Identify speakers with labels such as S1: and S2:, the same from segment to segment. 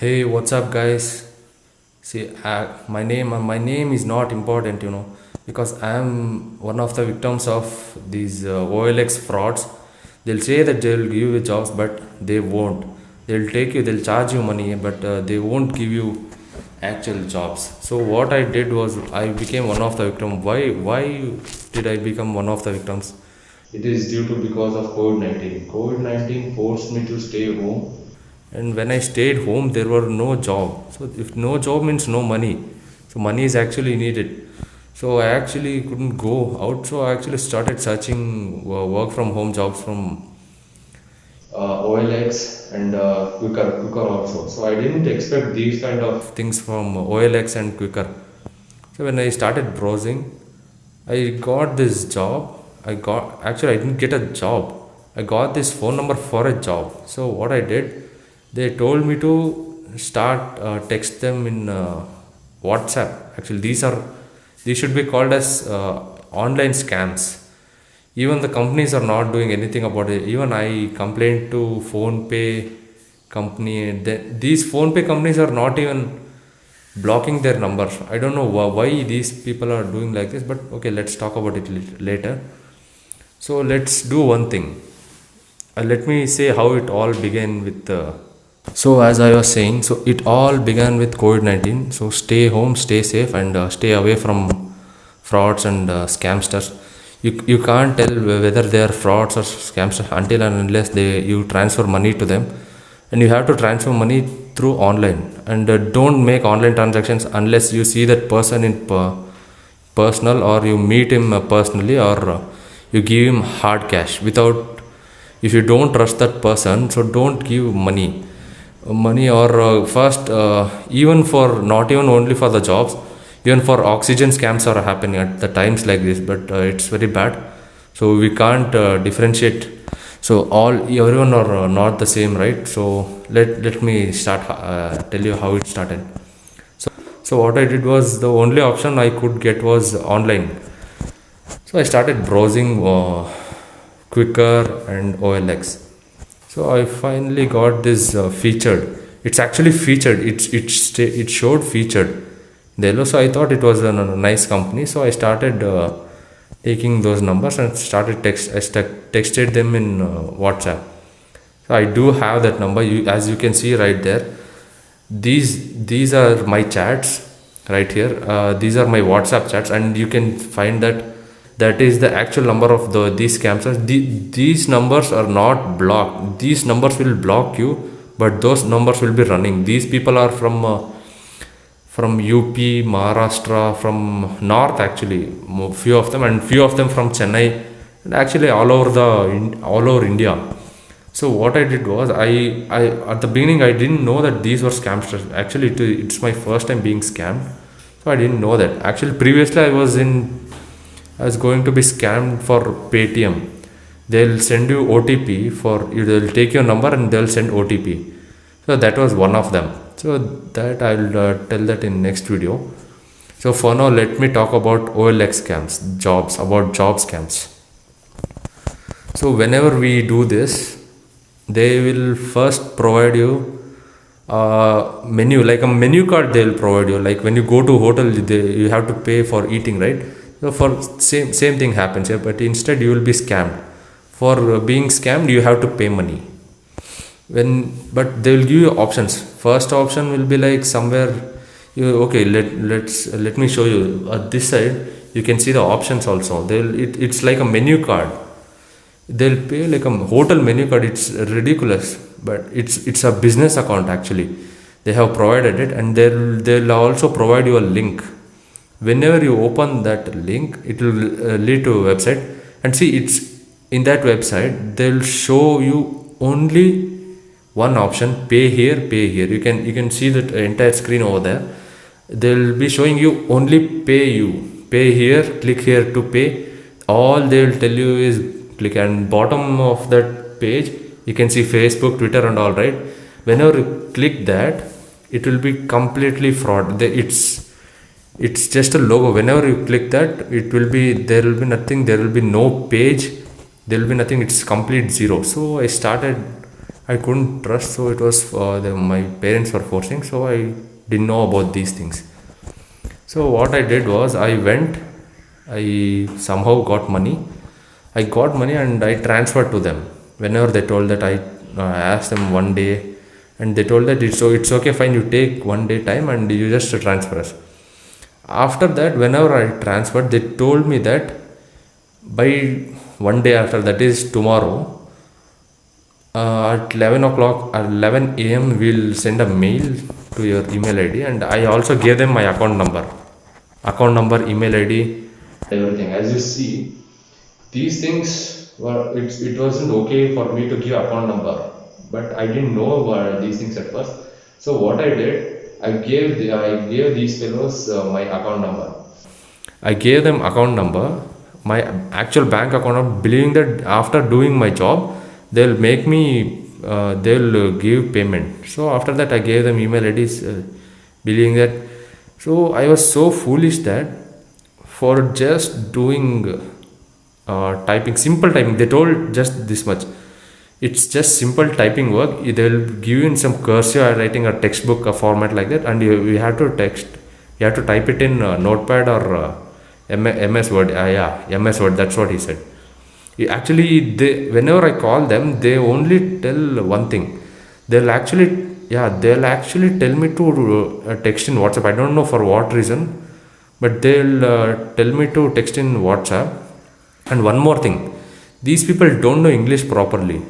S1: Hey, what's up, guys? See, my name is not important, because I am one of the victims of these OLX frauds. They'll say that they'll give you jobs, but they won't. They'll charge you money, but they won't give you actual jobs. So what I did was I became one of the victims. Why did I become one of the victims? It is due to because of COVID-19. COVID-19 forced me to stay home, and when I stayed home, there were no job. So if no job means no money, so money is actually needed. So I actually couldn't go out, so I actually started searching work from home jobs from OLX and Quicker also. So I didn't expect these kind of things from OLX and Quicker. So when I started browsing, I got this job. I didn't get a job. I got this phone number for a job. So what I did, they told me to start text them in WhatsApp. Actually, these should be called as online scams. Even the companies are not doing anything about it. Even I complained to phone pay company. These phone pay companies are not even blocking their numbers. I don't know why these people are doing like this, but okay, let's talk about it later. So let's do one thing. Let me say how it all began with. So as I was saying, so it all began with COVID-19. So stay home, stay safe, and stay away from frauds and scamsters. You can't tell whether they are frauds or scamsters until and unless you transfer money to them, and you have to transfer money through online. And don't make online transactions unless you see that person in personal, or you meet him personally, or you give him hard cash. Without, if you don't trust that person, so don't give money. Or first, even for, not even only for the jobs, even for oxygen scams are happening at the times like this, but it's very bad. So we can't differentiate. So everyone are not the same, right? So let me start, tell you how it started. So what I did was, the only option I could get was online. So I started browsing Quicker and OLX. So I finally got this featured. It's actually featured. It showed featured there. So I thought it was a nice company. So I started taking those numbers and started texted them in WhatsApp. So I do have that number. As you can see right there, these are my chats right here. These are my WhatsApp chats, and you can find that is the actual number of these scammers. These numbers are not blocked. These numbers will block you, but those numbers will be running. These people are from UP, Maharashtra, from North actually, few of them, and few of them from Chennai, and actually all over India. So what I did was, I at the beginning I didn't know that these were scamsters. Actually, it's my first time being scammed, so I didn't know that. Actually, previously I was going to be scammed for Paytm. They'll send you OTP they'll take your number and they'll send OTP. So that was one of them. So that I'll tell that in next video. So for now, let me talk about OLX scams, about job scams. So whenever we do this, they will first provide you a menu, like a menu card. They'll provide you, like when you go to hotel, you have to pay for eating, right? So for same thing happens here, but instead you will be scammed. For being scammed, you have to pay money. But they will give you options. First option will be like somewhere, okay, let me show you. At this side you can see the options also. It's like a menu card. They'll pay like a hotel menu card. It's ridiculous, but it's a business account actually. They have provided it, and they'll also provide you a link. Whenever you open that link, it will lead to a website. And see, it's in that website they'll show you only one option: pay here, pay here. You can see that entire screen over there. They'll be showing you only pay here, click here to pay. All they'll tell you is click, and bottom of that page you can see Facebook, Twitter, and all, right? Whenever you click that, it will be completely fraud. It's just a logo. Whenever you click that, there will be nothing. There will be no page. There will be nothing. It's complete zero. So I started I couldn't trust, so it was my parents were forcing, so I didn't know about these things. So what I did was I went, I somehow got money. I got money and I transferred to them. Whenever they told that, I asked them one day, and they told that it's okay, fine, you take one day time and you just transfer us. After that, whenever I transferred, they told me that by one day after, that is tomorrow, at 11 o'clock, at 11 a.m., we'll send a mail to your email ID, and I also gave them my account number, email ID, everything. As you see, these things were, it wasn't okay for me to give account number, but I didn't know these things at first. So what I did, I gave these fellows my account number. I gave them account number, my actual bank account number, believing that after doing my job, they'll make me, they'll give payment. So after that, I gave them email IDs, believing that. So I was so foolish that for just doing typing, simple typing, they told just this much. It's just simple typing work. They'll give you in some cursive writing, a textbook, a format like that, and you have to text. You have to type it in Notepad or MS Word. Yeah, MS Word. That's what he said. Actually, whenever I call them, they only tell one thing. They'll actually tell me to text in WhatsApp. I don't know for what reason, but they'll tell me to text in WhatsApp. And one more thing, these people don't know English properly.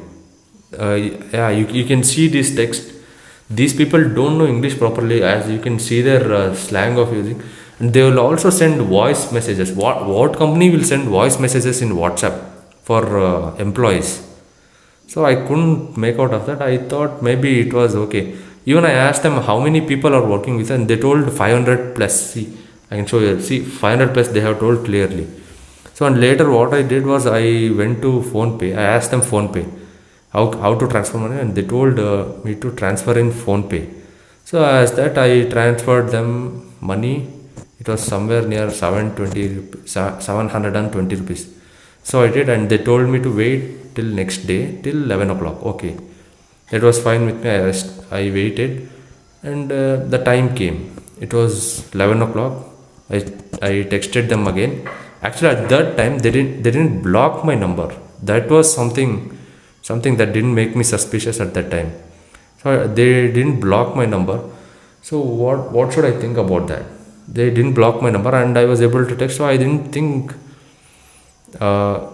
S1: Yeah, you can see this text. These people don't know English properly, as you can see their slang of using, and they will also send voice messages. What company will send voice messages in WhatsApp for employees? So I couldn't make out of that. I thought maybe it was okay. Even I asked them how many people are working with, and they told 500 plus. See, I can show you. See, 500 plus. They have told clearly. So and later, what I did was I went to PhonePe. I asked them PhonePe how to transfer money, and they told me to transfer in PhonePe. So as that, I transferred them money. It was somewhere near 720 rupees. So I did, and they told me to wait till next day till 11 o'clock. Okay, that was fine with me. I waited, and the time came. It was 11 o'clock. I texted them again. Actually, at that time, they didn't block my number. That was something that didn't make me suspicious at that time. So they didn't block my number. So what should I think about that? They didn't block my number, and I was able to text. So I didn't think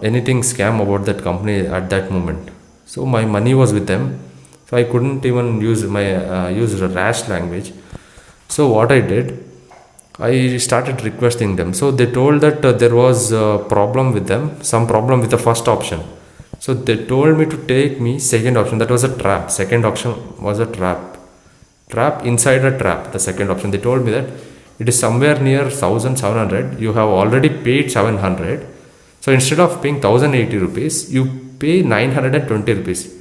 S1: anything scam about that company at that moment. So my money was with them. So I couldn't even use rash language. So what I did, I started requesting them. So they told that there was a problem with them, some problem with the first option. So they told me to take me second option. That was a trap. Second option was a trap. Trap inside a trap. The second option. They told me that it is somewhere near 1700. You have already paid 700. So instead of paying 1080 rupees, you pay 920 rupees.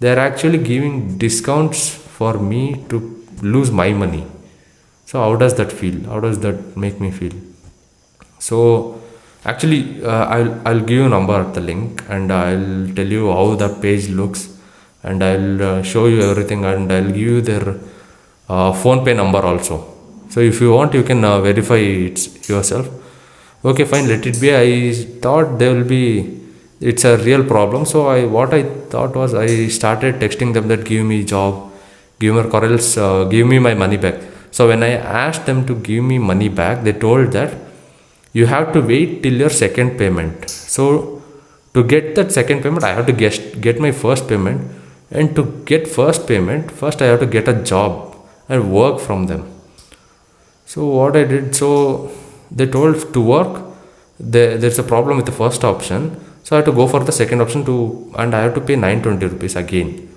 S1: They are actually giving discounts for me to lose my money. So how does that feel? How does that make me feel? So actually, I'll give you a number at the link, and I'll tell you how the page looks, and I'll show you everything, and I'll give you their phone pay number also. So if you want, you can verify it yourself. Okay, fine, let it be. I thought there will be, it's a real problem. So what I thought was, I started texting them that give me job, give me, or else give me my money back. So when I asked them to give me money back, they told that you have to wait till your second payment. So to get that second payment, I have to get my first payment, and to get first payment, first I have to get a job and work from them. So what I did, so they told to work, there's a problem with the first option, so I have to go for the second option and I have to pay 920 rupees again.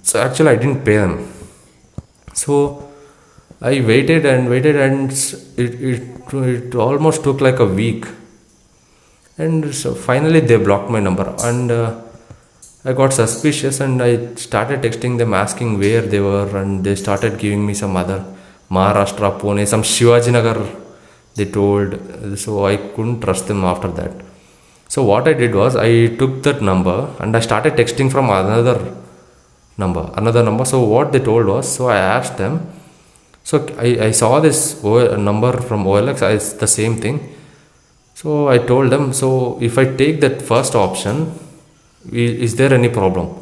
S1: So actually I didn't pay them. So I waited and waited, and it almost took like a week. And so finally they blocked my number, and I got suspicious, and I started texting them asking where they were, and they started giving me some other Maharashtra, Pune, some Shivaji Nagar, they told. So I couldn't trust them after that. So what I did was, I took that number and I started texting from another another number. So what they told was, so I asked them. So I saw this number from OLX, it's the same thing. So I told them, so if I take that first option, is there any problem?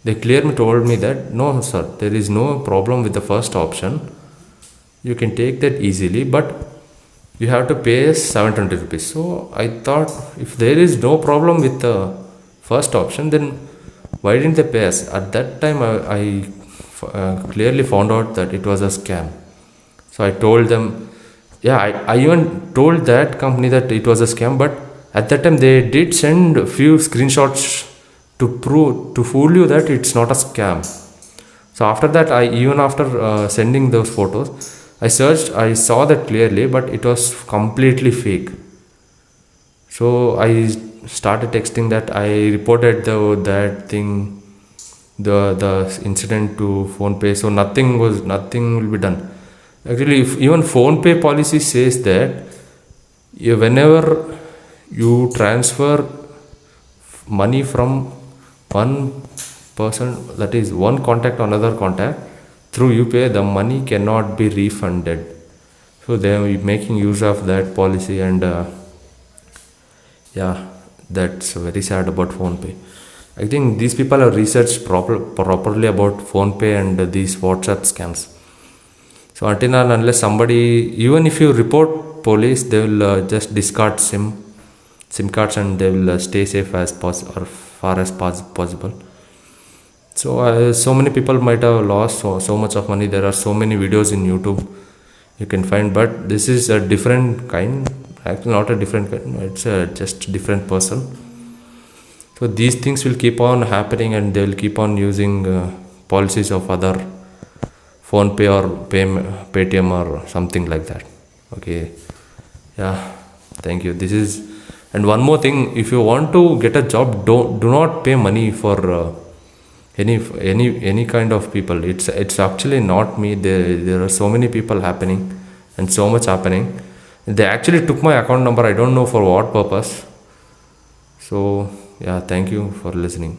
S1: They clearly told me that no, sir, there is no problem with the first option. You can take that easily, but you have to pay 720 rupees. So I thought, if there is no problem with the first option, then why didn't they pay us? At that time, I clearly found out that it was a scam. So I told them, yeah, I even told that company that it was a scam, but at that time they did send a few screenshots to fool you that it's not a scam. So after that, even after sending those photos, I searched, I saw that clearly, but it was completely fake. So I started texting that I reported that thing, the incident to PhonePe. So nothing will be done. Actually, if even PhonePe policy says that whenever you transfer money from one person, that is one contact to another contact through UPI, the money cannot be refunded. So they are making use of that policy, and yeah, that's very sad about PhonePe. I think these people have researched properly about PhonePe and these WhatsApp scams. So until and unless somebody, even if you report police, they will just discard SIM cards, and they will stay safe as or far as possible. So many people might have lost so much of money. There are so many videos in YouTube you can find, but this is a different kind. Actually, not a different kind. It's just different person. So these things will keep on happening, and they will keep on using policies of other PhonePe or Paytm or something like that. Okay, yeah, thank you. This is, and one more thing: if you want to get a job, do not pay money for any kind of people. It's actually not me. There are so many people happening, and so much happening. They actually took my account number. I don't know for what purpose. So yeah, thank you for listening.